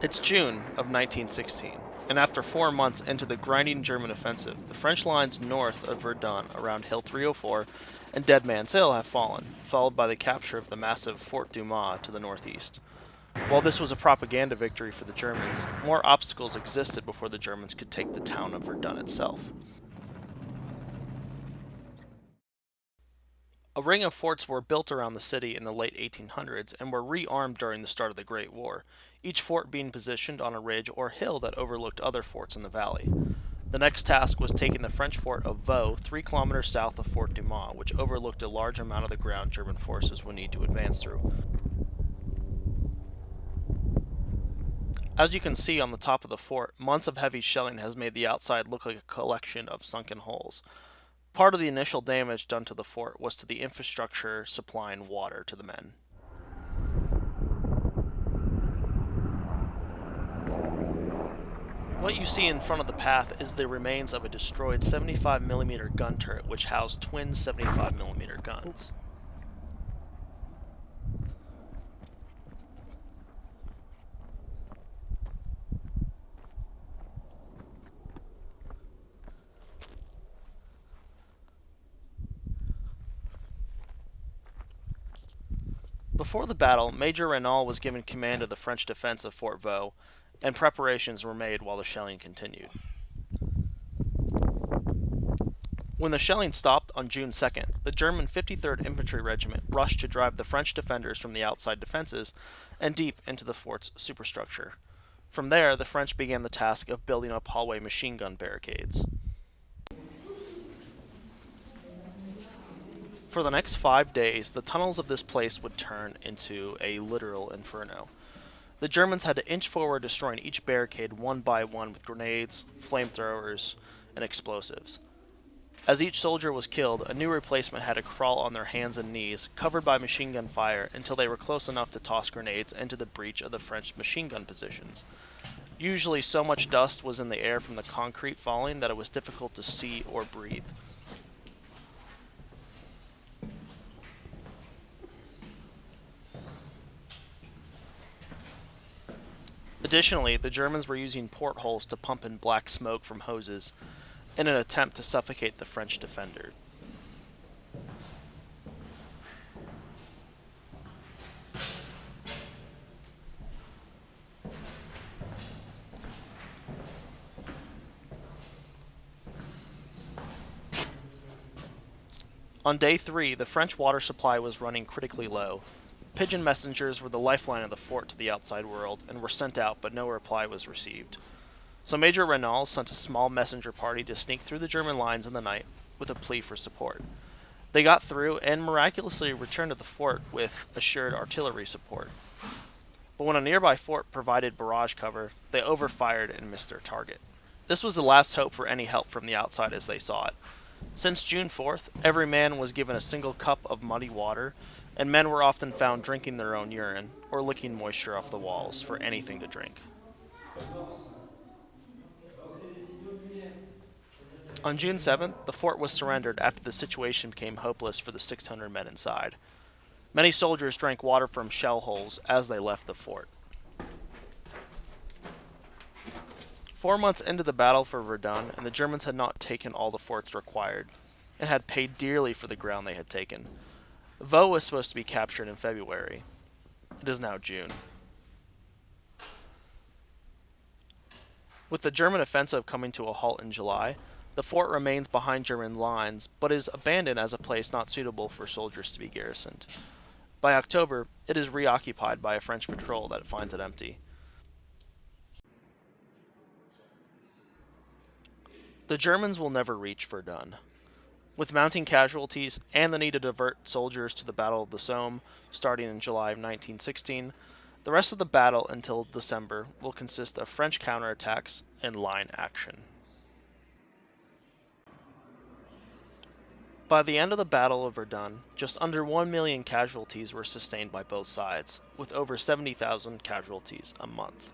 It's June of 1916, and after 4 months into the grinding German offensive, the French lines north of Verdun around Hill 304 and Dead Man's Hill have fallen, followed by the capture of the massive Fort Dumas to the northeast. While this was a propaganda victory for the Germans, more obstacles existed before the Germans could take the town of Verdun itself. A ring of forts were built around the city in the late 1800s and were rearmed during the start of the Great War, each fort being positioned on a ridge or hill that overlooked other forts in the valley. The next task was taking the French fort of Vaux, 3 kilometers south of Fort Dumas, which overlooked a large amount of the ground German forces would need to advance through. As you can see on the top of the fort, months of heavy shelling has made the outside look like a collection of sunken holes. Part of the initial damage done to the fort was to the infrastructure supplying water to the men. What you see in front of the path is the remains of a destroyed 75mm gun turret which housed twin 75mm guns. Before the battle, Major Renault was given command of the French defense of Fort Vaux, and preparations were made while the shelling continued. When the shelling stopped on June 2nd, the German 53rd Infantry Regiment rushed to drive the French defenders from the outside defenses and deep into the fort's superstructure. From there, the French began the task of building up hallway machine gun barricades. For the next 5 days, the tunnels of this place would turn into a literal inferno. The Germans had to inch forward, destroying each barricade one by one with grenades, flamethrowers, and explosives. As each soldier was killed, a new replacement had to crawl on their hands and knees, covered by machine gun fire, until they were close enough to toss grenades into the breach of the French machine gun positions. Usually, so much dust was in the air from the concrete falling that it was difficult to see or breathe. Additionally, the Germans were using portholes to pump in black smoke from hoses in an attempt to suffocate the French defender. On day 3, the French water supply was running critically low. Pigeon messengers were the lifeline of the fort to the outside world and were sent out, but no reply was received. So Major Renault sent a small messenger party to sneak through the German lines in the night with a plea for support. They got through and miraculously returned to the fort with assured artillery support. But when a nearby fort provided barrage cover, they overfired and missed their target. This was the last hope for any help from the outside as they saw it. Since June 4th, every man was given a single cup of muddy water, and men were often found drinking their own urine or licking moisture off the walls for anything to drink. On June 7th, the fort was surrendered after the situation became hopeless for the 600 men inside. Many soldiers drank water from shell holes as they left the fort. 4 months into the battle for Verdun, and the Germans had not taken all the forts required, and had paid dearly for the ground they had taken. Vaux was supposed to be captured in February. It is now June. With the German offensive coming to a halt in July, the fort remains behind German lines, but is abandoned as a place not suitable for soldiers to be garrisoned. By October, it is reoccupied by a French patrol that finds it empty. The Germans will never reach Verdun. With mounting casualties and the need to divert soldiers to the Battle of the Somme starting in July of 1916, the rest of the battle until December will consist of French counterattacks and line action. By the end of the Battle of Verdun, just under 1 million casualties were sustained by both sides, with over 70,000 casualties a month.